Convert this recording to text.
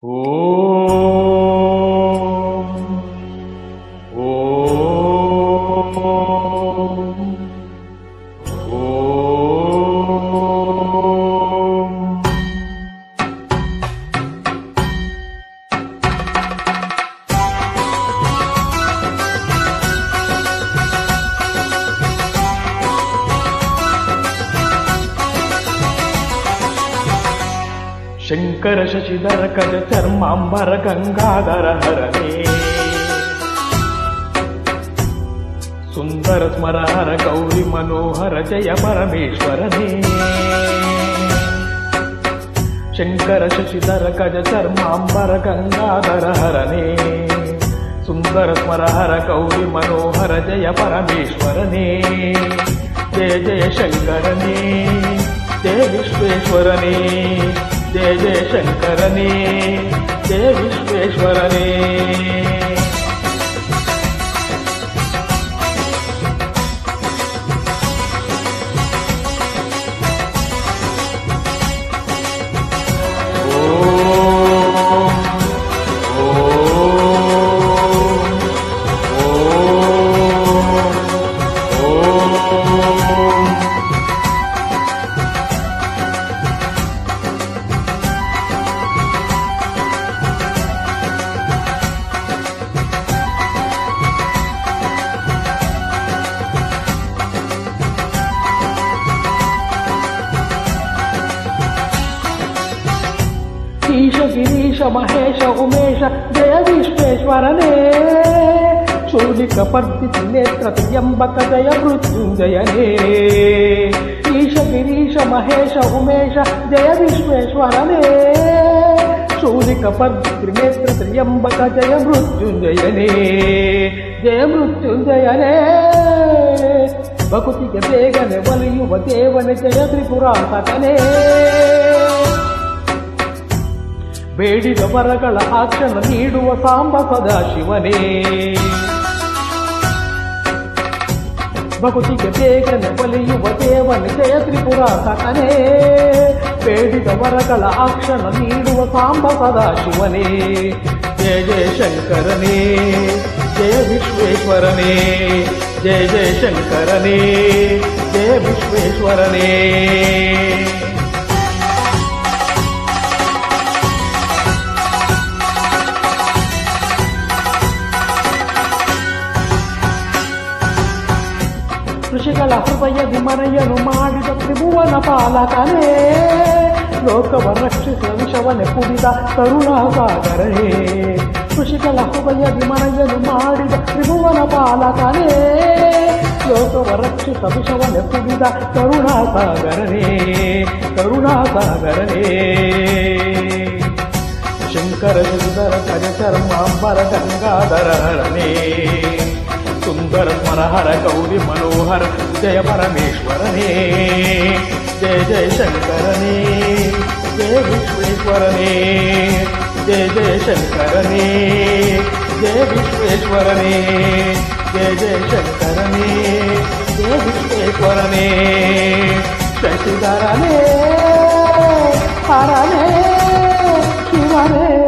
ಓಂ ಓಂ ಓಂ ಶಂಕರ ಶಶಿಧರ ಕಜ ಚರ್ಮಾಂಬರ ಗಂಗಾಧರ ಹರನೇ ಸುಂದರ ಸ್ಮರಹರ ಗೌರಿ ಮನೋಹರ ಜಯ ಪರಮೇಶ್ವರನೇ ಶಂಕರ ಶಶಿಧರ ಕಜ ಚರ್ಮಾಂಬರ ಗಂಗಾಧರ ಹರನೇ ಸುಂದರ ಸ್ಮರಹರ ಗೌರಿ ಮನೋಹರ ಜಯ ಪರಮೇಶ್ವರನೇ ಜಯ ಜಯ ಶಂಕರನೇ ಜಯ ವಿಶ್ವೇಶ್ವರನೇ जय जय शंकरने जय विश्वेश्वरने ईश गिरीश महेश उमेश जय विश्वेश्वरने शूलिकपर्दिति नेत्र त्र्यंबक जय मृत्युंजयने ईश गिरीश महेश उमेश जय विश्वेश्वरने शूलिकपर्दिति नेत्र त्र्यंबक जय मृत्युंजयने जय मृत्युंजयने भकुतिगे ಬೇಗನೆ ಒಲಿಯುವ ದೇವನೇ ಜಯ ತ್ರಿಪುರಾಂತಕನೇ ಬೇಡಿದ ವರಗಳ ಆಕ್ಷಣ ನೀಡುವ ಸಾಂಬ ಸದಾಶಿವನೇ ಭಕ್ತಿಗೆ ಬೇಗನೆ ಒಲಿಯುವ ದೇವನೇ ಜಯ ತ್ರಿಪುರಾಂತಕನೇ ಬೇಡಿದ ವರಗಳ ಆಕ್ಷಣ ನೀಡುವ ಸಾಂಬ ಸದಾಶಿವನೇ ಜಯ ಜಯ ಶಂಕರನೇ ಜಯ ವಿಶ್ವೇಶ್ವರನೇ ಜಯ ಜಯ ಶಂಕರನೇ ಜಯ ವಿಶ್ವೇಶ್ವರನೇ ಋಷಿಗಳ ಹೃದಯದಿ ಮನೆಯನ್ನು ಮಾಡಿದ ತ್ರಿಭುವನ ಪಾಲಕನೇ ಲೋಕವ ರಕ್ಷಿಸುವ ವಿಷವನೆ ಕುಡಿದ ಕರುಣಾಸಾಗರನೇ ಋಷಿಗಳ ಹೃದಯದಿ ಮನೆಯನ್ನು ಮಾಡಿದ ತ್ರಿಭುವನ ಪಾಲಕನೇ ಲೋಕವ ರಕ್ಷಿತ ವಿಷವನೆ ಕುಡಿದ ಕರುಣಾಸಾಗರನೇ ಕರುಣಾಸಾಗರನೇ ಶಂಕರ ಸುಂದರ ಕಜ ಚರ್ಮಾಂಬರ ಗಂಗಾಧರ ಹರನೇ सुंदर स्मरहर गौरी मनोहर जय परमेश्वरने जय जय शंकरने जय विश्वेश्वरने जय जय शंकरने जय विश्वेश्वरने जय जय शंकरने जय विश्वेश्वरने शशिधरने हरने शिवने